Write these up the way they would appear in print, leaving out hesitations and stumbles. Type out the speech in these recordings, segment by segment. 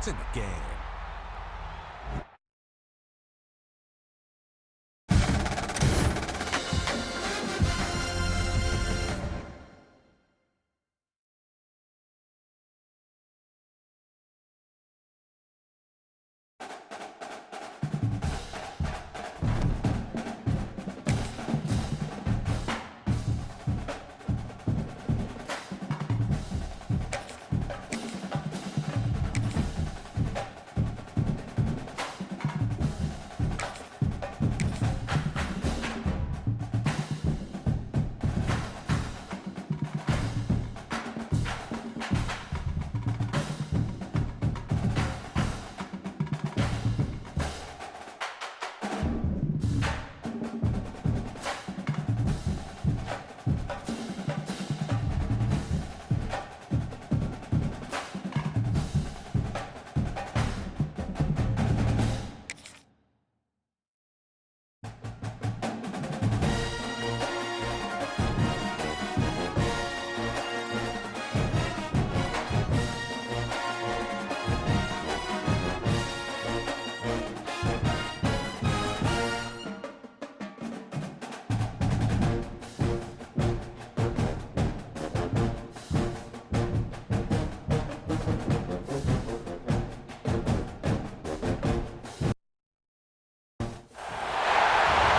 It's in the game.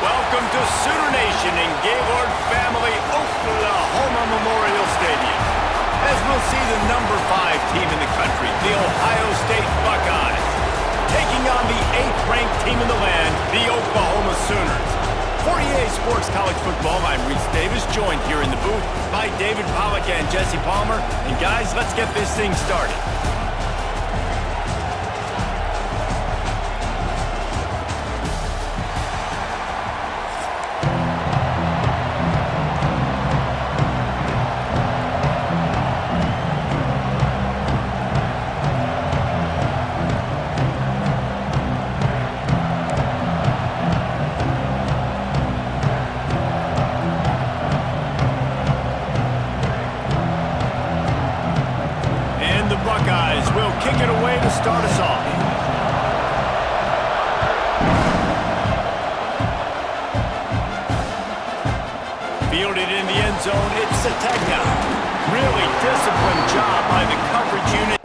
Welcome to Sooner Nation in Gaylord Family Oklahoma Memorial Stadium. As we'll see the number 5 team in the country, the Ohio State Buckeyes, taking on the 8th-ranked team in the land, the Oklahoma Sooners. For EA Sports College Football, I'm Reese Davis, joined here in the booth by David Pollack and Jesse Palmer. And guys, let's get this thing started. Buckeyes will kick it away to start us off. Fielded in the end zone, it's Sategna. Really disciplined job by the coverage unit.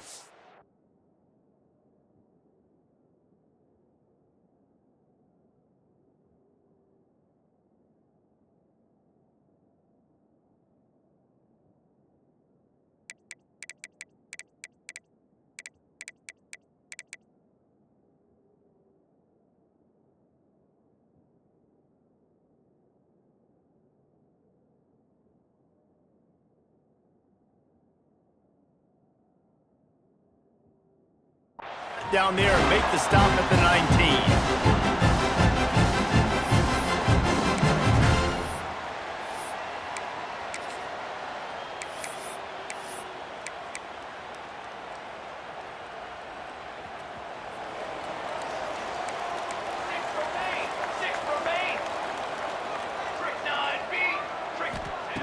Down there and make the stop at the 19.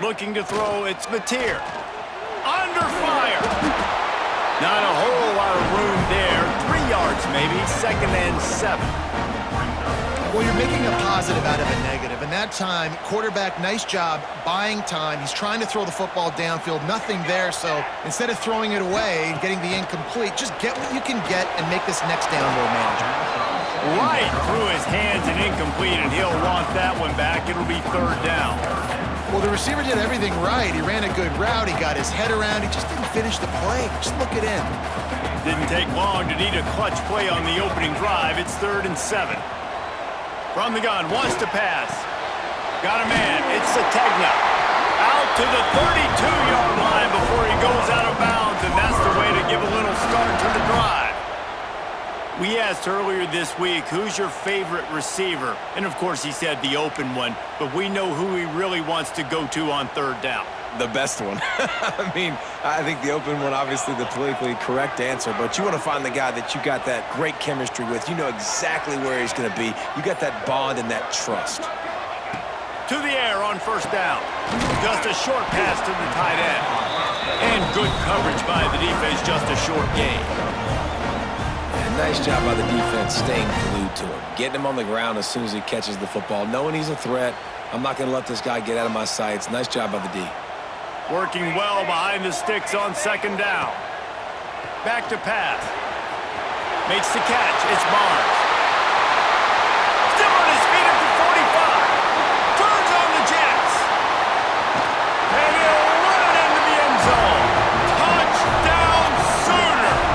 Looking to throw, it's Mateer. Under fire. Not a whole lot of room there. 3 yards maybe, 2nd and 7. Well, you're making a positive out of a negative. And that time, quarterback, nice job buying time. He's trying to throw the football downfield. Nothing there, so instead of throwing it away and getting the incomplete, just get what you can get and make this next down more manageable. Right through his hands and incomplete, and he'll want that one back. It'll be 3rd down. Well, the receiver did everything right. He ran a good route. He got his head around. He just didn't finish the play. Just look it in. Didn't take long to need a clutch play on the opening drive. It's 3rd and 7. From the gun, wants to pass. Got a man. It's Sategna. Out to the 32-yard line before he goes out of bounds, and that's the way to give a little start to the drive. We asked earlier this week, who's your favorite receiver? And, of course, he said the open one, but we know who he really wants to go to on 3rd down. The best one. I mean, I think the open one, obviously the politically correct answer, but you want to find the guy that you got that great chemistry with. You know exactly where he's going to be. You got that bond and that trust. To the air on 1st down. Just a short pass to the tight end. And good coverage by the defense, just a short gain. Nice job by the defense staying glued to him, getting him on the ground as soon as he catches the football, knowing he's a threat. I'm not going to let this guy get out of my sights. Nice job by the D. Working well behind the sticks on second down. Back to pass. Makes the catch. It's Barnes. Still on his feet at the 45. Turns on the Jets. And he'll run it into the end zone. Touchdown Sooners.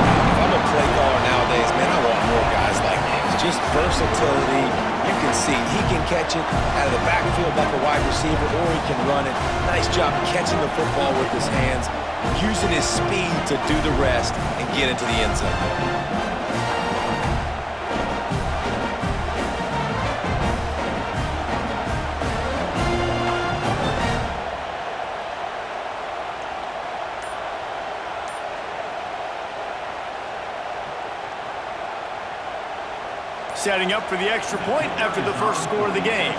If I'm a play caller nowadays, man, I want more guys like this. Just versatility. You can see he can catch it out of the backfield like a wide receiver, or he can run it. Nice job catching the football with his hands, using his speed to do the rest and get into the end zone. Setting up for the extra point after the first score of the game.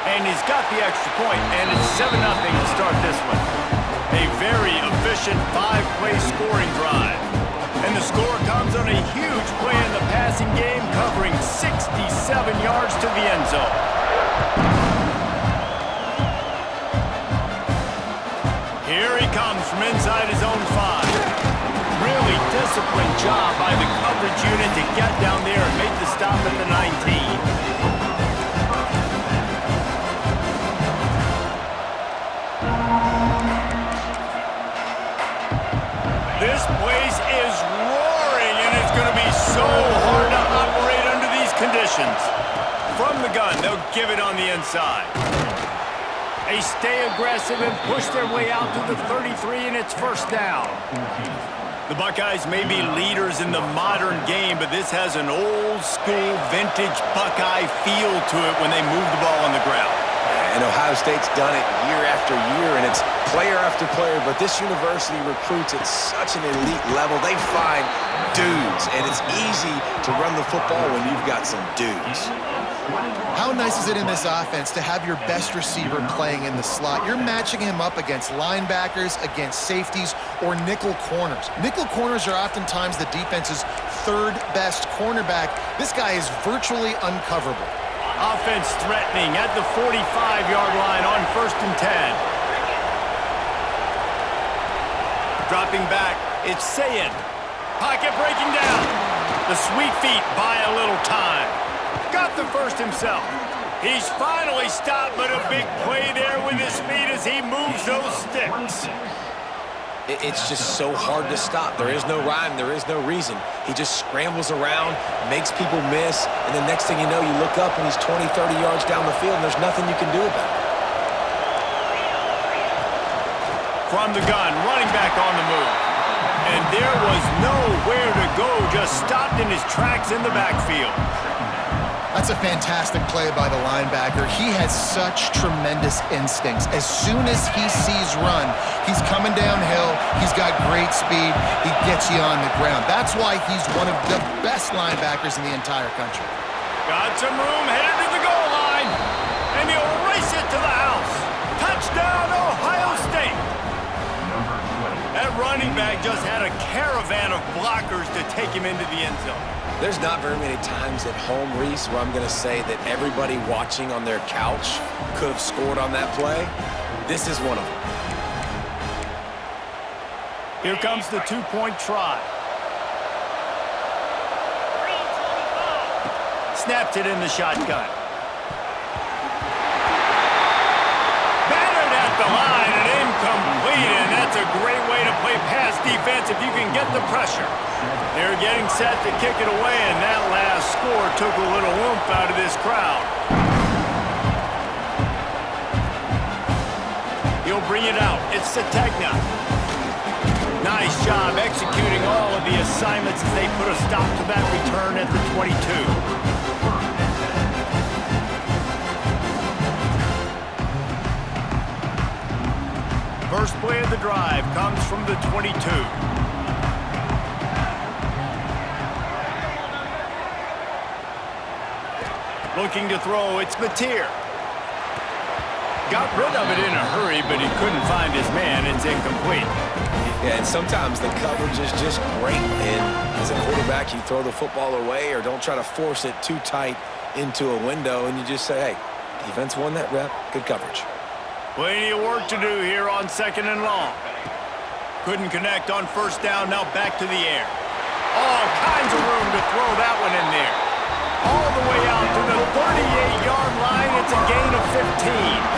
And he's got the extra point, and it's 7-0 to start this one. A very efficient 5-play scoring drive. And the score comes on a huge play in the passing game, covering 67 yards to the end zone. Here he comes from inside his own 5. Really disciplined job by the coverage unit to get down there and make the stop at the 19. This place is roaring, and it's going to be so hard to operate under these conditions. From the gun, they'll give it on the inside. They stay aggressive and push their way out to the 33, and it's first down. The Buckeyes may be leaders in the modern game, but this has an old-school, vintage Buckeye feel to it when they move the ball on the ground. And Ohio State's done it year after year, and it's player after player, but this university recruits at such an elite level. They find dudes, and it's easy to run the football when you've got some dudes. How nice is it in this offense to have your best receiver playing in the slot? You're matching him up against linebackers, against safeties, or nickel corners. Nickel corners are oftentimes the defense's third best cornerback. This guy is virtually uncoverable. Offense threatening at the 45-yard line on 1st and 10. Dropping back, it's Sayin. Pocket breaking down. The sweet feet buy a little time. Got the first himself. He's finally stopped, but a big play there with his feet as he moves those sticks. It's just so hard to stop. There is no rhyme. There is no reason. He just scrambles around, makes people miss, and the next thing you know, you look up and he's 20, 30 yards down the field, and there's nothing you can do about it. From the gun, running back on the move. And there was nowhere to go, just stopped in his tracks in the backfield. That's a fantastic play by the linebacker. He has such tremendous instincts. As soon as he sees run, he's coming downhill. He's got great speed. He gets you on the ground. That's why he's one of the best linebackers in the entire country. Got some room, headed to the goal line. And he'll race it to the house. Touchdown, Ohio State. That running back just had a caravan of blockers to take him into the end zone. There's not very many times at home, Reese, where I'm going to say that everybody watching on their couch could have scored on that play. This is one of them. Here comes the two-point try. Snapped it in the shotgun. Battered at the line and incomplete, and that's a great way to play pass defense if you can get the pressure. They're getting set to kick it away, and that last score took a little oomph out of this crowd. He'll bring it out. It's Sategna. Nice job executing all of the assignments as they put a stop to that return at the 22. First play of the drive comes from the 22. Looking to throw, it's Mateer. Got rid of it in a hurry, but he couldn't find his man. It's incomplete. Yeah, and sometimes the coverage is just great. And as a quarterback, you throw the football away or don't try to force it too tight into a window, and you just say, hey, defense won that rep. Good coverage. Plenty of work to do here on 2nd and long. Couldn't connect on 1st down, now back to the air. All kinds of room to throw that one in there. All the way out to the 38-yard line. It's a gain of 15.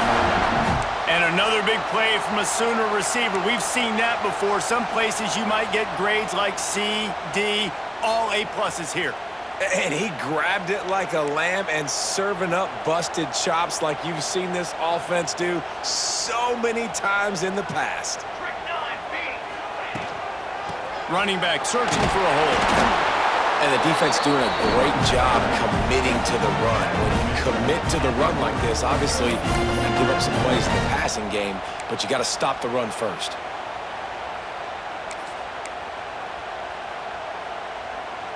And another big play from a Sooner receiver. We've seen that before. Some places you might get grades like C, D, all A-pluses here. And he grabbed it like a lamb and serving up busted chops like you've seen this offense do so many times in the past. Running back searching for a hole. And the defense doing a great job committing to the run. When you commit to the run like this, obviously you give up some plays in the passing game, but you got to stop the run first.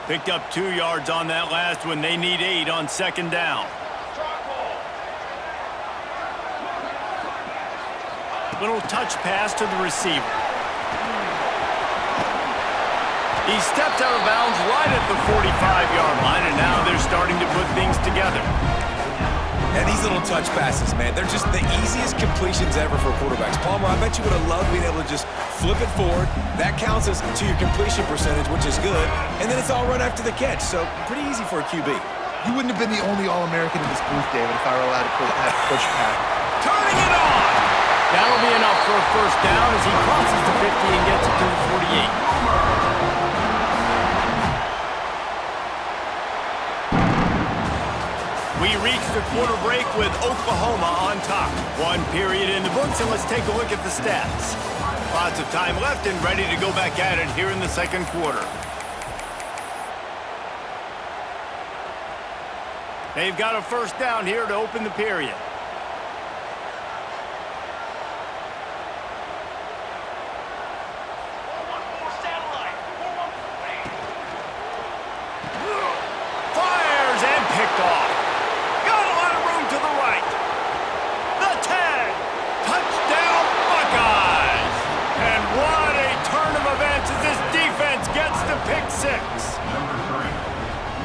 Picked up 2 yards on that last one. They need 8 on 2nd down. Little touch pass to the receiver. He stepped out of bounds right at the 45-yard line, and now they're starting to put things together. And these little touch passes, man, they're just the easiest completions ever for quarterbacks. Palmer, I bet you would have loved being able to just flip it forward. That counts as to your completion percentage, which is good. And then it's all run after the catch, so pretty easy for a QB. You wouldn't have been the only All-American in this booth, David, if I were allowed to push back. Turning it on! That'll be enough for a 1st down as he crosses the 50 and gets it to the 48. We reach the quarter break with Oklahoma on top. 1 period in the books, and let's take a look at the stats. Lots of time left and ready to go back at it here in the 2nd quarter. They've got a 1st down here to open the period. Fires and picked off. Pick 6.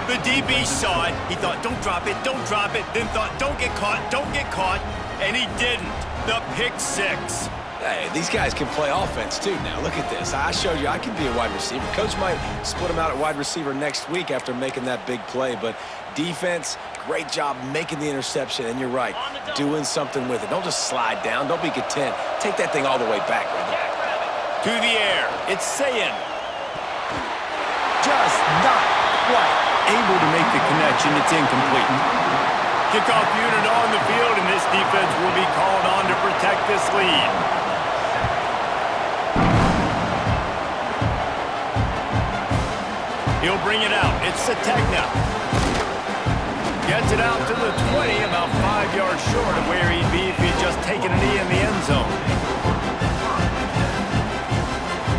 The DB saw it. He thought, don't drop it, don't drop it. Then thought, don't get caught. And he didn't. The pick 6. Hey, these guys can play offense too now. Look at this. I showed you I can be a wide receiver. Coach might split him out at wide receiver next week after making that big play. But defense, great job making the interception. And you're right, doing something with it. Don't just slide down. Don't be content. Take that thing all the way back, brother. To the air. It's Sayin. Just not quite able to make the connection. It's incomplete. Kickoff unit on the field, and this defense will be called on to protect this lead. He'll bring it out. It's Sategna. Gets it out to the 20, about 5 yards short of where he'd be if he'd just taken a knee in the end zone.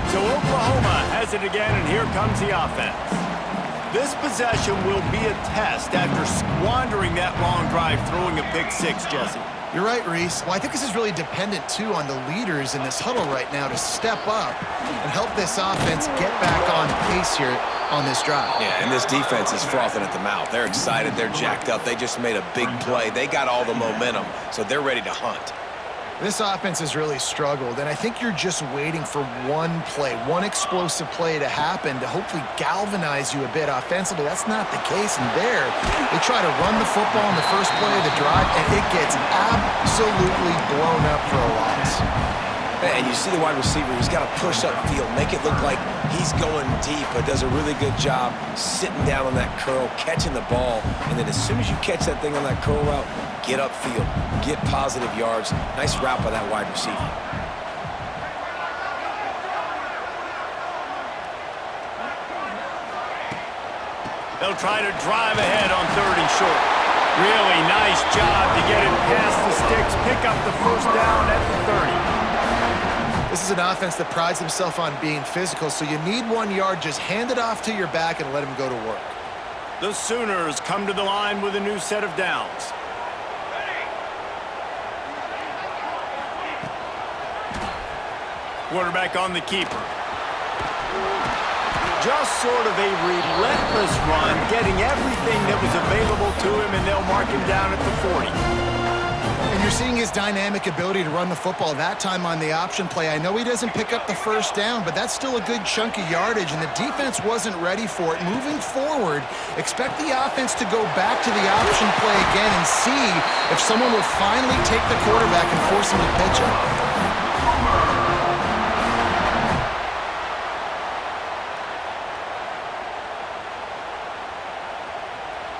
So Oklahoma has it again, and here comes the offense. This possession will be a test after squandering that long drive, throwing a pick 6, Jesse. You're right, Reese. Well, I think this is really dependent, too, on the leaders in this huddle right now to step up and help this offense get back on pace here on this drive. Yeah, and this defense is frothing at the mouth. They're excited. They're jacked up. They just made a big play. They got all the momentum, so they're ready to hunt. This offense has really struggled, and I think you're just waiting for one play, one explosive play to happen to hopefully galvanize you a bit offensively. That's not the case, and there, they try to run the football in the first play of the drive, and it gets absolutely blown up for a loss. And you see the wide receiver, he's got to push upfield, make it look like he's going deep, but does a really good job sitting down on that curl, catching the ball, and then as soon as you catch that thing on that curl route, get upfield, get positive yards. Nice route by that wide receiver. They'll try to drive ahead on 3rd and short. Really nice job to get it past the sticks, pick up the 1st down at the 30. This is an offense that prides themselves on being physical, so you need 1 yard. Just hand it off to your back and let him go to work. The Sooners come to the line with a new set of downs. Quarterback on the keeper. Just sort of a relentless run, getting everything that was available to him, and they'll mark him down at the 40. And you're seeing his dynamic ability to run the football, that time on the option play. I know he doesn't pick up the first down, but that's still a good chunk of yardage, and the defense wasn't ready for it. Moving forward, expect the offense to go back to the option play again and see if someone will finally take the quarterback and force him to pitch it.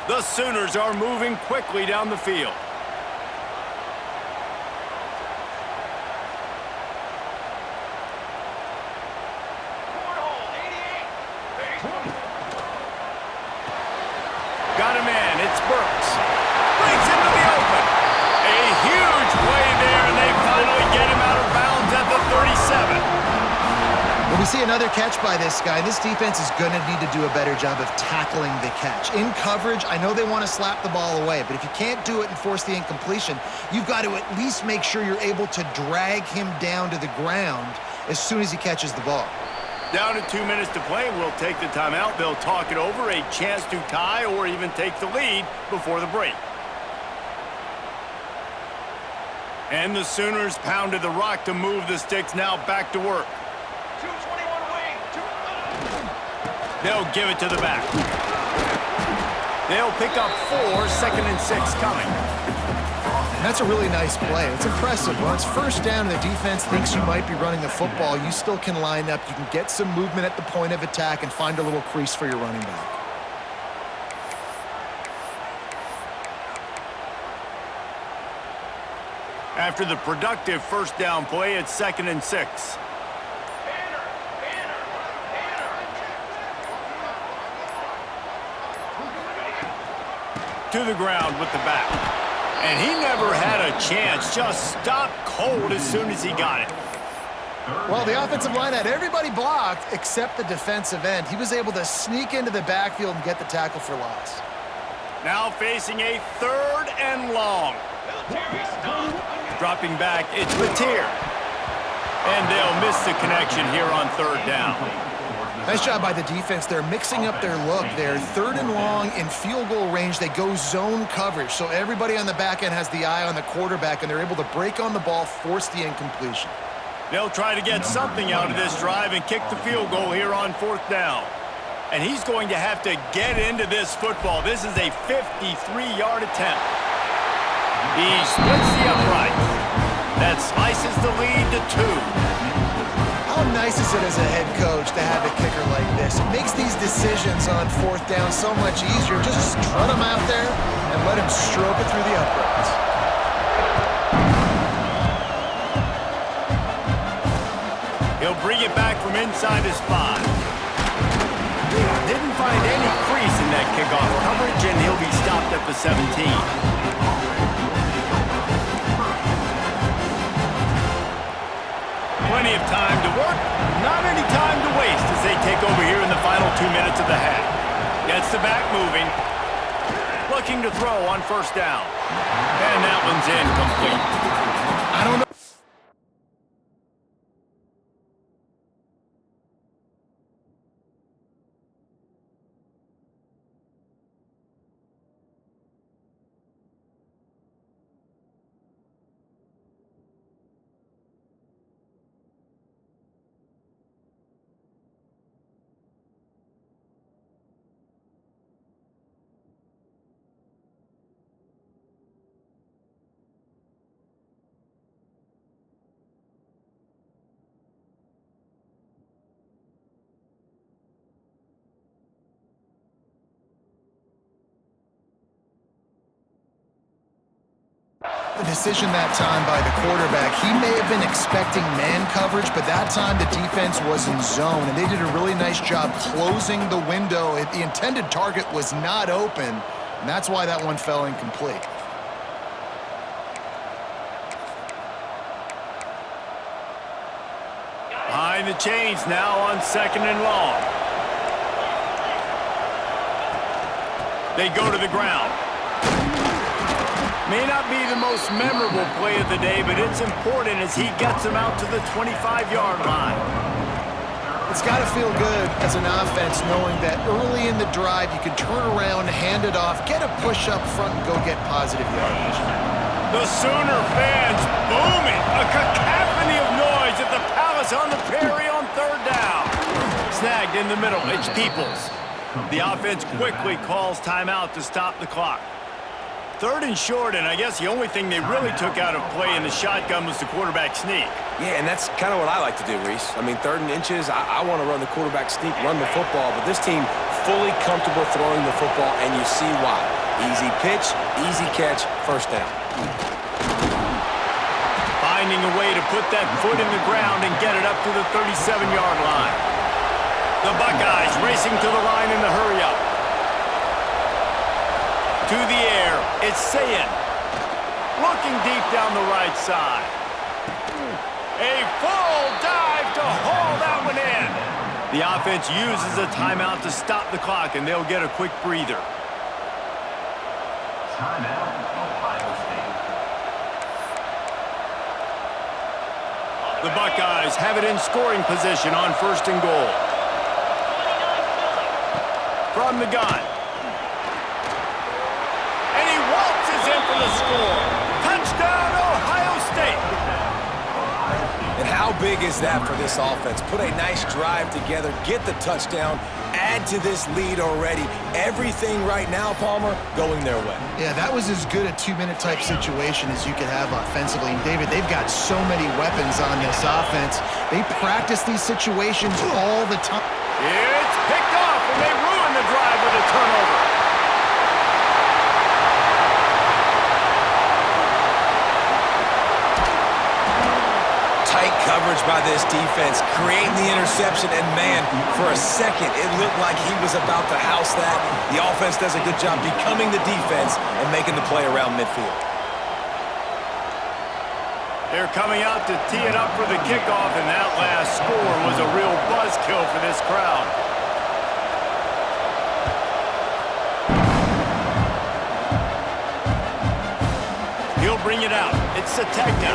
The Sooners are moving quickly down the field. Got a man, it's Burks. Breaks into the open. A huge play there, and they finally get him out of bounds at the 37. When we see another catch by this guy, this defense is going to need to do a better job of tackling the catch. In coverage, I know they want to slap the ball away, but if you can't do it and force the incompletion, you've got to at least make sure you're able to drag him down to the ground as soon as he catches the ball. Down to 2 minutes to play. We'll take the timeout. They'll talk it over, a chance to tie or even take the lead before the break. And the Sooners pounded the rock to move the sticks. Now back to work. 221 away. They'll give it to the back. They'll pick up 4, 2nd and 6 coming. And that's a really nice play. It's impressive. When it's first down and the defense thinks you might be running the football, you still can line up. You can get some movement at the point of attack and find a little crease for your running back. After the productive first down play, it's 2nd and 6. To the ground with the back. And he never had a chance, just stopped cold as soon as he got it. Well, the offensive line had everybody blocked except the defensive end. He was able to sneak into the backfield and get the tackle for loss. Now facing a 3rd and long. Dropping back, it's Mateer. And they'll miss the connection here on 3rd down. Nice job by the defense. They're mixing up their look. They're 3rd and long in field goal range. They go zone coverage. So everybody on the back end has the eye on the quarterback, and they're able to break on the ball, force the incompletion. They'll try to get something out of this drive and kick the field goal here on 4th down. And he's going to have to get into this football. This is a 53-yard attempt. He splits the uprights. That slices the lead to 2. How nice is it as a head coach to have a kicker like this? It makes these decisions on 4th down so much easier. Just trot him out there and let him stroke it through the uprights. He'll bring it back from inside his 5. Didn't find any crease in that kickoff coverage, and he'll be stopped at the 17. Plenty of time to work, not any time to waste as they take over here in the final 2 minutes of the half. Gets the back moving. Looking to throw on 1st down. And that one's incomplete. I don't know. The decision that time by the quarterback. He may have been expecting man coverage, but that time the defense was in zone, and they did a really nice job closing the window. The intended target was not open, and that's why that one fell incomplete. Behind the chains now on 2nd and long. They go to the ground. May not be the most memorable play of the day, but it's important as he gets them out to the 25-yard line. It's got to feel good as an offense knowing that early in the drive you can turn around, hand it off, get a push up front, and go get positive yardage. The Sooner fans booming. A cacophony of noise at the Palace on the Prairie on third down. Snagged in the middle. It's Peoples. The offense quickly calls timeout to stop the clock. Third and short, and I guess the only thing they really took out of play in the shotgun was the quarterback sneak. Yeah, and that's kind of what I like to do, Reese. I mean, 3rd and inches, I want to run the quarterback sneak, run the football, but this team fully comfortable throwing the football, and you see why. Easy pitch, easy catch, first down. Finding a way to put that foot in the ground and get it up to the 37-yard line. The Buckeyes racing to the line in the hurry-up. To the air, it's Sayin. Looking deep down the right side. A full dive to haul that one in. The offense uses a timeout to stop the clock, and they'll get a quick breather. Timeout, Ohio State. The Buckeyes have it in scoring position on 1st and goal. From the gun. For the score. Touchdown, Ohio State. And how big is that for this offense? Put a nice drive together, get the touchdown, add to this lead already. Everything right now, Palmer, going their way. Yeah, that was as good a 2-minute type situation as you could have offensively. And David, they've got so many weapons on this offense. They practice these situations all the time. It's picked off, and they ruin the drive with a turnover. Tight coverage by this defense, creating the interception, and man, for a second, it looked like he was about to house that. The offense does a good job becoming the defense and making the play around midfield. They're coming out to tee it up for the kickoff, and that last score was a real buzzkill for this crowd. He'll bring it out. It's Sategna.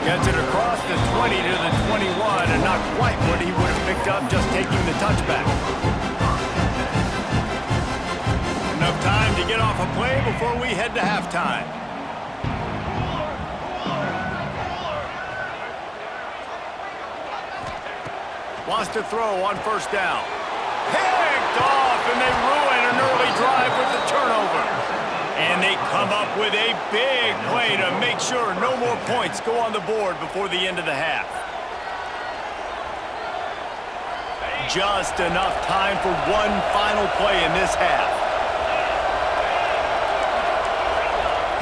Gets it across the 20 to the 21, and not quite what he would have picked up just taking the touchback. Enough time to get off a play before we head to halftime. Wants to throw on 1st down. Picked off, and they ruin an early drive with the turnover. And they come up with a big play to make sure no more points go on the board before the end of the half. Just enough time for one final play in this half.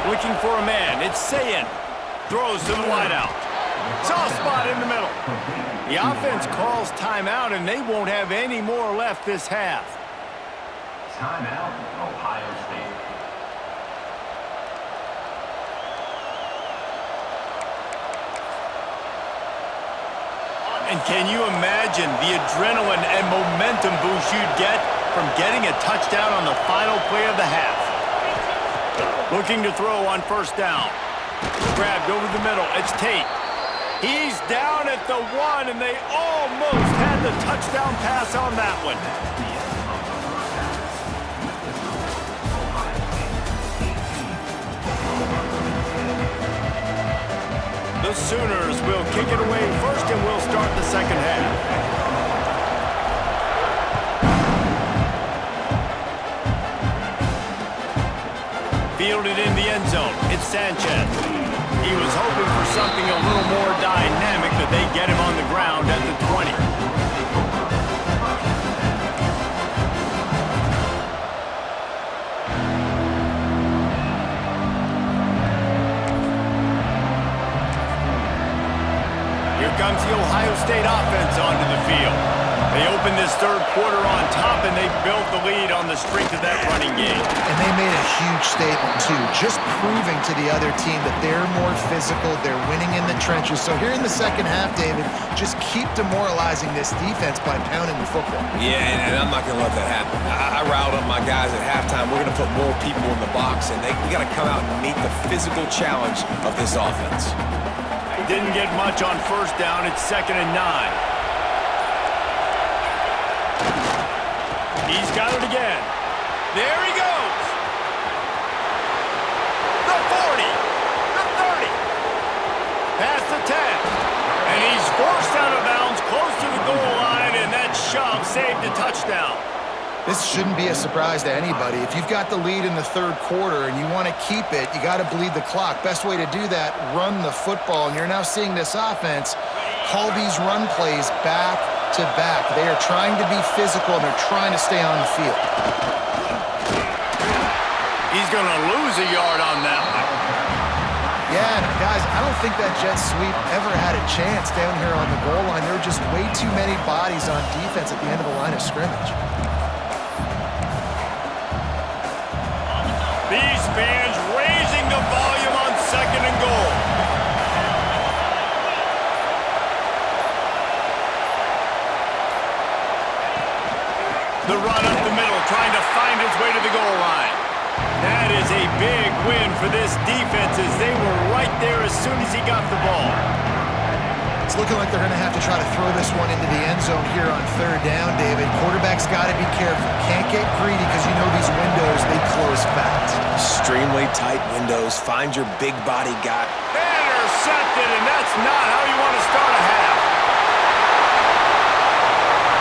Looking for a man, it's Sayin. Throws to the wideout. Soft spot in the middle. The offense calls timeout, and they won't have any more left this half. Timeout, Ohio State. And can you imagine the adrenaline and momentum boost you'd get from getting a touchdown on the final play of the half? Looking to throw on 1st down. Grabbed over the middle. It's Tate. He's down at the 1, and they almost had the touchdown pass on that one. The Sooners will kick it away first, and we'll start the second half. Fielded in the end zone. It's Sanchez. He was hoping for something a little more dynamic, but they get him on the ground at the 20. Here comes the Ohio State offense onto the field. They opened this third quarter on top, and they built the lead on the strength of that running game. And they made a huge statement, too, just proving to the other team that they're more physical, they're winning in the trenches. So here in the second half, David, just keep demoralizing this defense by pounding the football. Yeah, and I'm not going to let that happen. I riled up my guys at halftime. We're going to put more people in the box, and we got to come out and meet the physical challenge of this offense. Didn't get much on first down. It's 2nd and 9. He's got it again. There he goes. The 40. The 30. Past the 10. And he's forced out of bounds close to the goal line, and that shove saved a touchdown. This shouldn't be a surprise to anybody. If you've got the lead in the third quarter and you want to keep it, you got to bleed the clock. Best way to do that, run the football. And you're now seeing this offense call these run plays back to back. They are trying to be physical, and they're trying to stay on the field. He's going to lose a yard on that one. Yeah, and guys, I don't think that jet sweep ever had a chance down here on the goal line. There were just way too many bodies on defense at the end of the line of scrimmage. These fans raising the volume on 2nd and goal. The run up the middle, trying to find his way to the goal line. That is a big win for this defense, as they were right there as soon as he got the ball. It's looking like they're going to have to try to throw this one into the end zone here on 3rd down, David. Quarterback's got to be careful. Can't get greedy because you know these windows, they close fast. Extremely tight windows. Find your big body guy. Intercepted, and that's not how you want to start a half.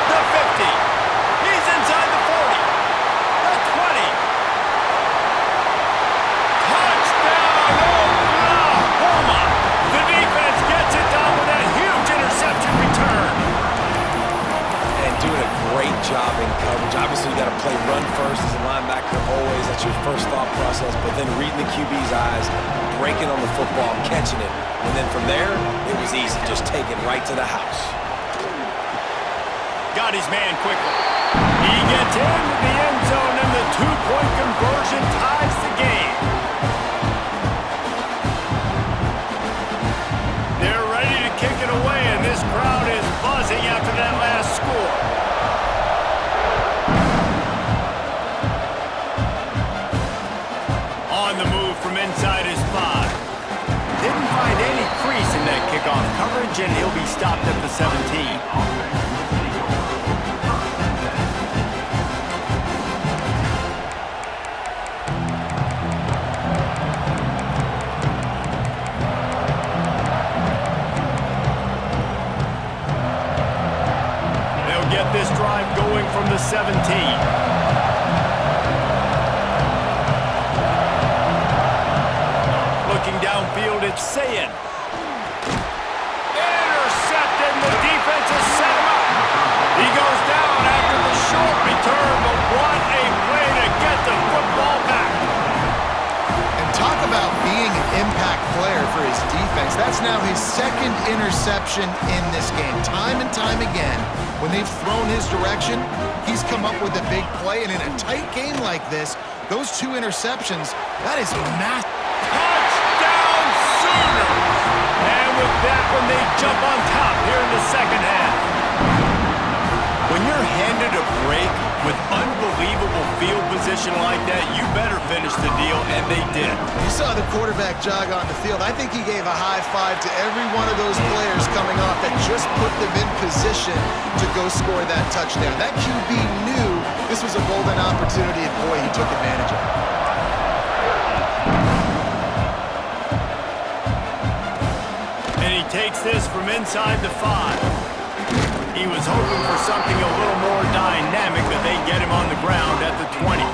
The 50. He's inside the 40. The 20. Touchdown, Oklahoma. The defense gets it done with that huge interception return. And doing a great job in coverage. Obviously, you got to play run first as a linebacker always. That's your first thought process. But then reading the QB's eyes, breaking on the football, catching it. And then from there, it was easy. Just take it right to the house. Got his man quickly. He gets into the end zone, and the 2-point conversion ties the game. They're ready to kick it away, and this crowd is buzzing after that last score. On the move from inside his 5. Didn't find any crease in that kickoff coverage, and he'll be stopped at the 17. Get this drive going from the 17. Looking downfield, it's Sayin. Intercepted, and the defense has set him up. He goes down after the short return, but what a play to get the football back. And talk about being an impact player for his defense. That's now his 2nd interception in this game. Time and time again, when they've thrown his direction, he's come up with a big play. And in a tight game like this, those 2 interceptions, that is massive. Touchdown Sooners! And with that one, they jump on top here in the second half. When you're handed a break with unbelievable field position like that, you better finish the deal, and they did. You saw the quarterback jog on the field. I think he gave a high five to every one of those players coming off that just put them in position to go score that touchdown. That QB knew this was a golden opportunity, and boy, he took advantage of it. And he takes this from inside the 5. He was hoping for something a little more dynamic, but they get him on the ground at the 20. A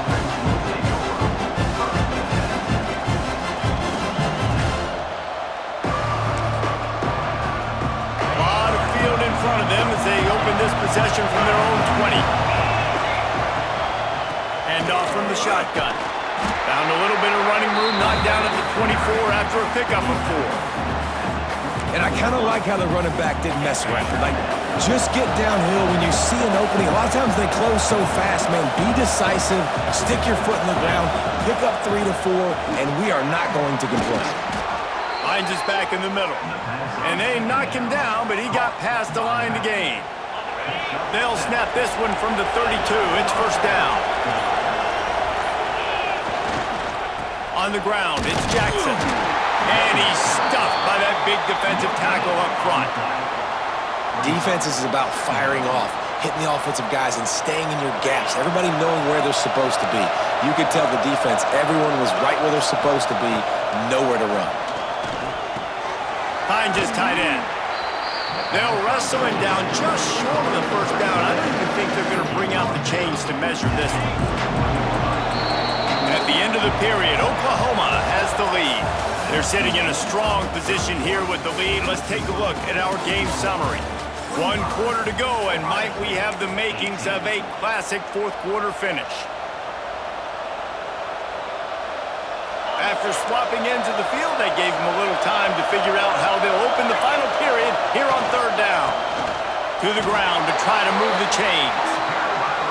lot of field in front of them as they open this possession from their own 20. Hand off from the shotgun. Found a little bit of running room, knocked down at the 24 after a pickup of 4. And I kind of like how the running back didn't mess around. Like, just get downhill when you see an opening. A lot of times they close so fast, man. Be decisive, stick your foot in the ground, pick up 3 to 4, and we are not going to complain. Hines is back in the middle. And they knock him down, but he got past the line to gain. They'll snap this one from the 32. It's first down. On the ground, it's Jackson. And he's stuffed by that big defensive tackle up front. Defense is about firing off, hitting the offensive guys, and staying in your gaps. Everybody knowing where they're supposed to be. You could tell the defense, everyone was right where they're supposed to be, nowhere to run. Hines is tight end. They'll wrestle him down just short of the first down. I don't even think they're going to bring out the chains to measure this one. At the end of the period, Oklahoma has the lead. They're sitting in a strong position here with the lead. Let's take a look at our game summary. 1 quarter to go, and might we have the makings of a classic fourth quarter finish. After swapping ends of the field, they gave them a little time to figure out how they'll open the final period here on third down. To the ground to try to move the chains.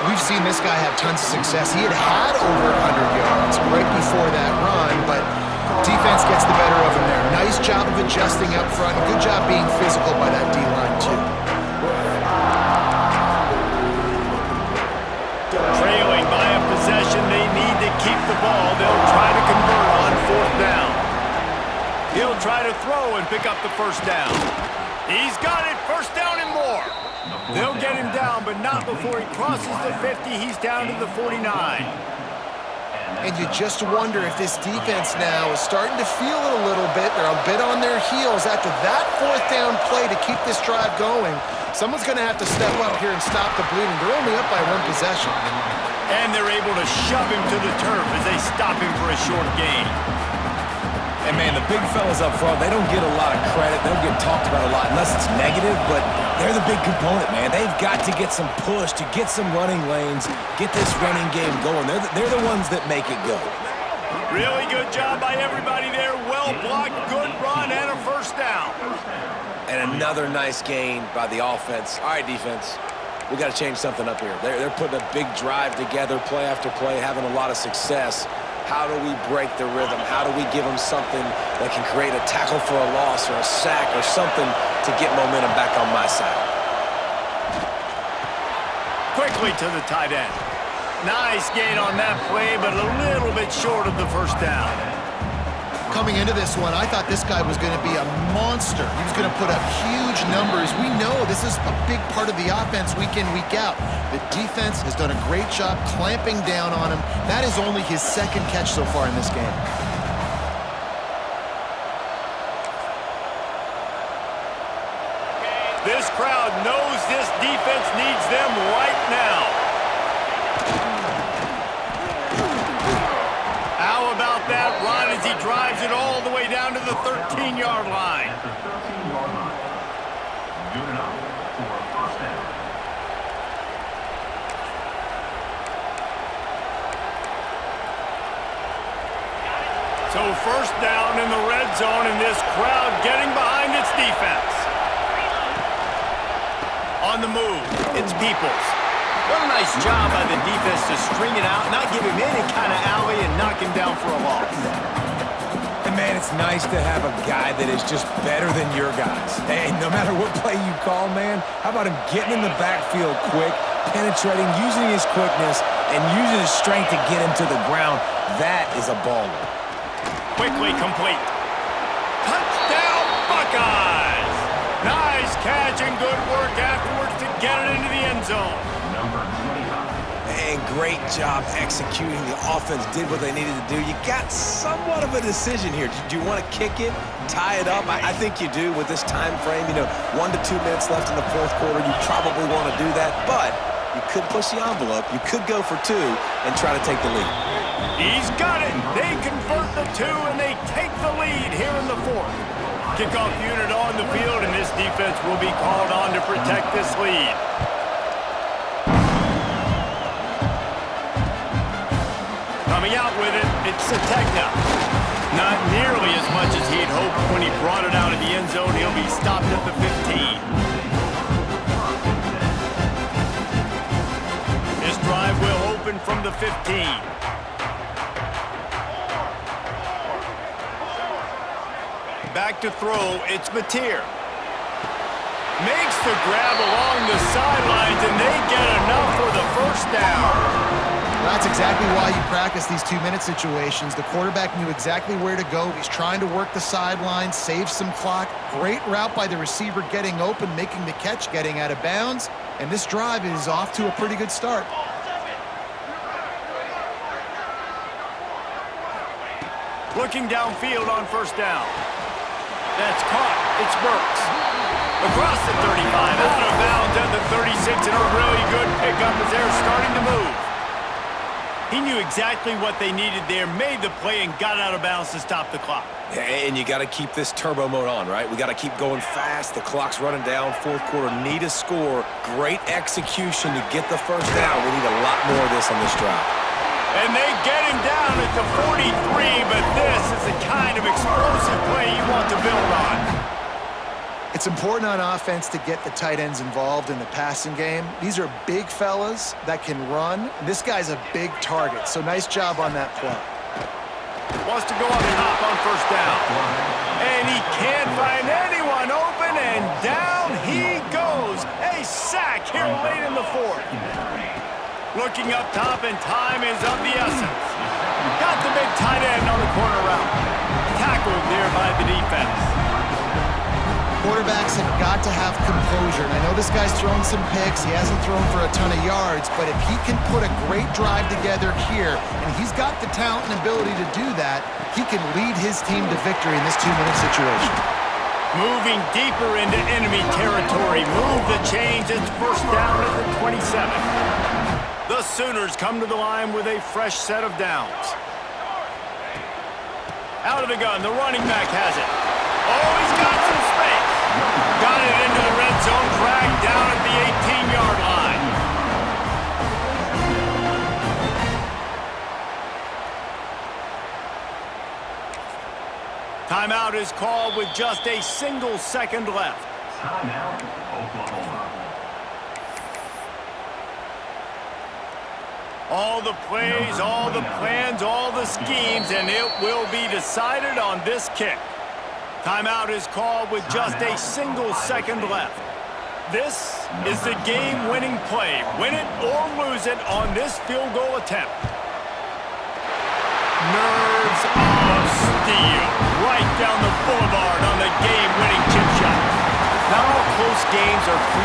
We've seen this guy have tons of success. He had over 100 yards right before that run, but defense gets the better of him there. Nice job of adjusting up front. Good job being physical by that D-line, too. Trailing by a possession, they need to keep the ball. They'll try to convert on fourth down. He'll try to throw and pick up the first down. He's got it, first down and more. They'll get him down, but not before he crosses the 50. He's down to the 49. And you just wonder if this defense now is starting to feel it a little bit. They're a bit on their heels after that fourth down play to keep this drive going. Someone's going to have to step up here and stop the bleeding. They're only up by 1 possession. And they're able to shove him to the turf as they stop him for a short gain. And, man, the big fellas up front, they don't get a lot of credit. They don't get talked about a lot unless it's negative, but they're the big component, man. They've got to get some push, to get some running lanes, get this running game going. They're the ones that make it go. Really good job by everybody there. Well blocked, good run, and a first down. And another nice gain by the offense. All right, defense, we got to change something up here. They're putting a big drive together, play after play, having a lot of success. How do we break the rhythm? How do we give them something that can create a tackle for a loss or a sack or something to get momentum back on my side? Quickly to the tight end. Nice gain on that play, but a little bit short of the first down. Coming into this one, I thought this guy was going to be a monster. He was going to put up huge numbers. We know this is a big part of the offense week in, week out. The defense has done a great job clamping down on him. That is only his second catch so far in this game. This crowd knows this defense needs them right now. How about that run as he drives it all the way down to the 13-yard line? At the 13-yard line. Good enough for a first down. So first down in the red zone, and this crowd getting behind its defense. On the move, it's Peoples. What a nice job by the defense to string it out, not give him any kind of alley, and knock him down for a loss. And, man, it's nice to have a guy that is just better than your guys. Hey, no matter what play you call, man, how about him getting in the backfield quick, penetrating, using his quickness, and using his strength to get him to the ground? That is a baller. Quickly complete. Touchdown, Buckeyes! Nice catch and good work afterwards to get it into the end zone. Number 25. And great job executing. The offense did what they needed to do. You got somewhat of a decision here. Do you want to kick it, tie it up? I think you do with this time frame. 1 to 2 minutes left in the fourth quarter. You probably want to do that, but you could push the envelope. You could go for 2 and try to take the lead. He's got it. They convert the 2, and they take the lead here in the fourth. Kickoff unit on the field, and this defense will be called on to protect this lead. Coming out with it, it's Sategna. Not nearly as much as he'd had hoped when he brought it out of the end zone, he'll be stopped at the 15. His drive will open from the 15. Back to throw, it's Mateer. Makes the grab along the sidelines, and they get enough for the first down. That's exactly why you practice these 2-minute situations. The quarterback knew exactly where to go. He's trying to work the sidelines, save some clock. Great route by the receiver getting open, making the catch, getting out of bounds. And this drive is off to a pretty good start. Looking downfield on first down. That's caught. It's Burks. Across the 35, out of bounds at the 36, and a really good pickup as they're starting to move. He knew exactly what they needed there, made the play, and got out of bounds to stop the clock. And you got to keep this turbo mode on, right? We got to keep going fast. The clock's running down. Fourth quarter, need a score. Great execution to get the first down. We need a lot more of this on this drive. And they get him down at the 43, but this is the kind of explosive play you want to build on. It's important on offense to get the tight ends involved in the passing game. These are big fellas that can run. This guy's a big target, so nice job on that play. Wants to go up top on first down. And he can't find anyone open, and down he goes. A sack here late in the fourth. Looking up top, and time is of the essence. Got the big tight end on the corner route. Tackled there by the defense. Quarterbacks have got to have composure. And I know this guy's thrown some picks. He hasn't thrown for a ton of yards, but if he can put a great drive together here, and he's got the talent and ability to do that, he can lead his team to victory in this 2-minute situation. Moving deeper into enemy territory. Move the chains. It's first down at the 27. The Sooners come to the line with a fresh set of downs. Out of the gun, the running back has it. Oh, he's got some space. Got it into the red zone, dragged down at the 18-yard line. Timeout is called with just a single second left. Timeout, Oklahoma. All the plays, all the plans, all the schemes, and it will be decided on this kick. Timeout is called with just a single second left. This is the game-winning play. Win it or lose it on this field goal attempt. Nerves of steel. Right down the boulevard on the game-winning chip shot. Not all close games are created.